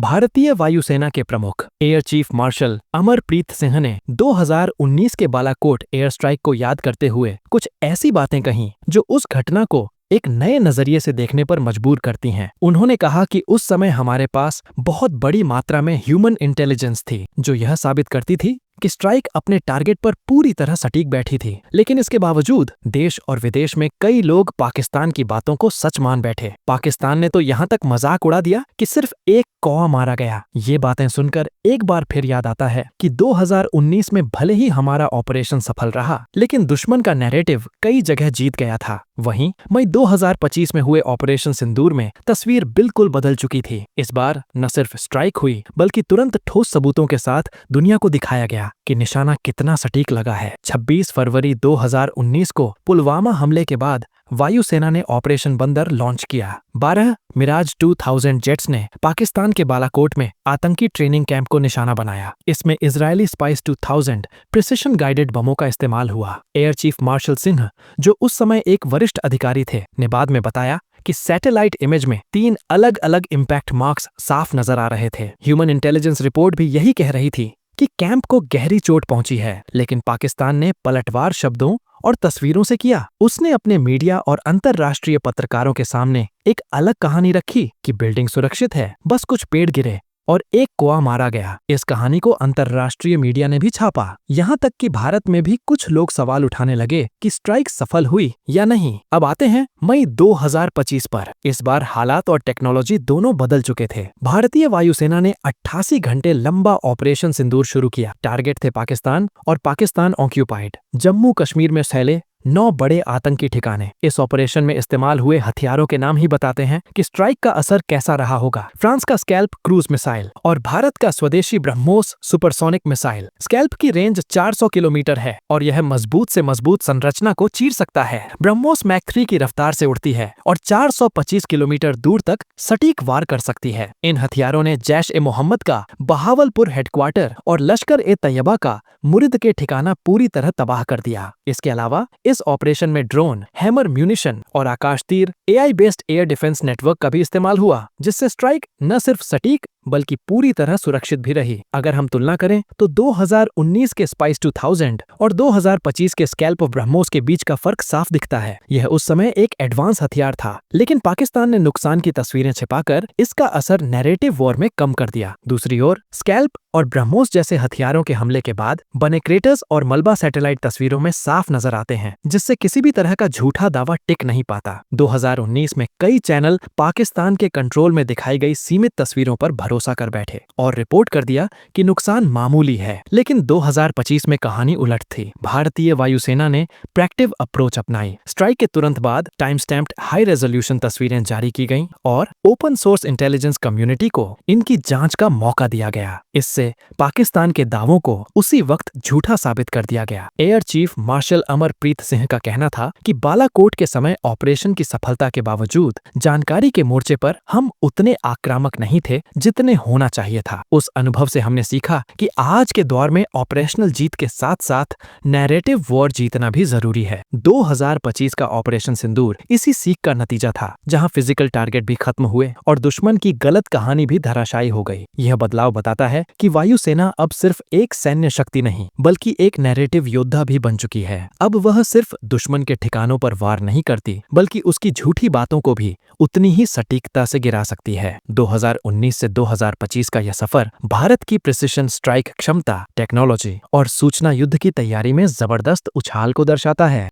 भारतीय वायुसेना के प्रमुख air chief marshal Amarpreet Singh ने 2019 के बालाकोट एयर स्ट्राइक को याद करते हुए कुछ ऐसी बातें कहीं जो उस घटना को एक नए नजरिए से देखने पर मजबूर करती हैं। उन्होंने कहा कि उस समय हमारे पास बहुत बड़ी मात्रा में ह्यूमन इंटेलिजेंस थी जो यह साबित करती थी कि स्ट्राइक अपने टारगेट पर पूरी तरह सटीक बैठी थी। लेकिन इसके बावजूद देश और विदेश में कई लोग पाकिस्तान की बातों को सच मान बैठे। पाकिस्तान ने तो यहाँ तक मजाक उड़ा दिया कि सिर्फ एक कौवा मारा गया। ये बातें सुनकर एक बार फिर याद आता है कि 2019 में भले ही हमारा ऑपरेशन सफल रहा, लेकिन दुश्मन का नैरेटिव कई जगह जीत गया था। वहीं मई 2025 में हुए ऑपरेशन सिंदूर में तस्वीर बिल्कुल बदल चुकी थी। इस बार न सिर्फ स्ट्राइक हुई बल्कि तुरंत ठोस सबूतों के साथ दुनिया को दिखाया गया कि निशाना कितना सटीक लगा है। 26 फरवरी 2019 को पुलवामा हमले के बाद वायुसेना ने ऑपरेशन बंदर लॉन्च किया। 12 मिराज 2000 जेट्स ने पाकिस्तान के बालाकोट में आतंकी ट्रेनिंग कैंप को निशाना बनाया। इसमें इजरायली स्पाइस 2000 प्रिसिशन गाइडेड बमों का इस्तेमाल हुआ। एयर चीफ मार्शल सिंह, जो उस समय एक वरिष्ठ अधिकारी थे, ने बाद में बताया कि सैटेलाइट इमेज में 3 अलग अलग इम्पैक्ट मार्क्स साफ नजर आ रहे थे। ह्यूमन इंटेलिजेंस रिपोर्ट भी यही कह रही थी कि कैंप को गहरी चोट पहुंची है, लेकिन पाकिस्तान ने पलटवार शब्दों और तस्वीरों से किया। उसने अपने मीडिया और अंतर्राष्ट्रीय पत्रकारों के सामने एक अलग कहानी रखी कि बिल्डिंग सुरक्षित है, बस कुछ पेड़ गिरे और एक कौवा मारा गया। इस कहानी को अंतर्राष्ट्रीय मीडिया ने भी छापा। यहाँ तक कि भारत में भी कुछ लोग सवाल उठाने लगे कि स्ट्राइक सफल हुई या नहीं। अब आते हैं मई 2025 पर। इस बार हालात और टेक्नोलॉजी दोनों बदल चुके थे। भारतीय वायुसेना ने 88 घंटे लंबा ऑपरेशन सिंदूर शुरू किया। टारगेट थे पाकिस्तान और पाकिस्तान ऑक्यूपाइड जम्मू कश्मीर में फैले 9 बड़े आतंकी ठिकाने। इस ऑपरेशन में इस्तेमाल हुए हथियारों के नाम ही बताते हैं कि स्ट्राइक का असर कैसा रहा होगा। फ्रांस का स्कैल्प क्रूज मिसाइल और भारत का स्वदेशी ब्रह्मोस सुपरसोनिक मिसाइल। स्कैल्प की रेंज 400 किलोमीटर है और यह मजबूत से मजबूत संरचना को चीर सकता है। ब्रह्मोस मैक 3 की रफ्तार से उड़ती है और 425 किलोमीटर दूर तक सटीक वार कर सकती है। इन हथियारों ने जैश-ए-मोहम्मद का बहावलपुर हेडक्वार्टर और लश्कर-ए-तैयबा का मुरिद के ठिकाना पूरी तरह तबाह कर दिया। इसके अलावा इस ऑपरेशन में ड्रोन, हैमर म्यूनिशन और आकाश तीर AI based air defence network का भी इस्तेमाल हुआ, जिससे स्ट्राइक न सिर्फ सटीक बल्कि पूरी तरह सुरक्षित भी रही। अगर हम तुलना करें तो 2019 के स्पाइस 2000 और 2025 के स्कैल्प ऑफ ब्रह्मोस के बीच का फर्क साफ दिखता है। यह उस समय एक एडवांस हथियार था, लेकिन पाकिस्तान ने नुकसान की तस्वीरें छिपाकर इसका असर नैरेटिव वॉर में कम कर दिया। दूसरी ओर स्कैल्प और ब्रह्मोस जैसे हथियारों के हमले के बाद बने क्रेटर्स और मलबा सैटेलाइट तस्वीरों में साफ नजर आते हैं, जिससे किसी भी तरह का झूठा दावा टिक नहीं पाता। 2019 में कई चैनल पाकिस्तान के कंट्रोल में दिखाई गई सीमित तस्वीरों पर भरोसा कर बैठे और रिपोर्ट कर दिया कि नुकसान मामूली है। लेकिन 2025 में कहानी उलट थी। भारतीय वायुसेना ने प्रोएक्टिव अप्रोच अपनाई। स्ट्राइक के तुरंत बाद टाइम स्टैम्प्ड हाई रेजोल्यूशन तस्वीरें जारी की गईं और ओपन सोर्स इंटेलिजेंस कम्युनिटी को इनकी जांच का मौका दिया गया। इससे पाकिस्तान के दावों को उसी वक्त झूठा साबित कर दिया गया। Air chief marshal Amarpreet Singh का कहना था कि बालाकोट के समय ऑपरेशन की सफलता के बावजूद जानकारी के मोर्चे पर हम उतने आक्रामक नहीं थे जितने होना चाहिए था। उस अनुभव से हमने सीखा कि आज के दौर में ऑपरेशनल जीत के साथ साथ नैरेटिव वॉर जीतना भी जरूरी है। 2025 का ऑपरेशन सिंदूर इसी सीख का नतीजा था, जहां फिजिकल टारगेट भी खत्म हुए और दुश्मन की गलत कहानी भी धराशायी हो गई। यह बदलाव बताता है कि वायुसेना अब सिर्फ एक सैन्य शक्ति नहीं बल्कि एक नैरेटिव योद्धा भी बन चुकी है। अब वह सिर्फ दुश्मन के ठिकानों पर वार नहीं करती बल्कि उसकी झूठी बातों को भी उतनी ही सटीकता से गिरा सकती है। 2019 से 2025 का यह सफर भारत की प्रिसिशन स्ट्राइक क्षमता, टेक्नोलॉजी और सूचना युद्ध की तैयारी में जबरदस्त उछाल को दर्शाता है।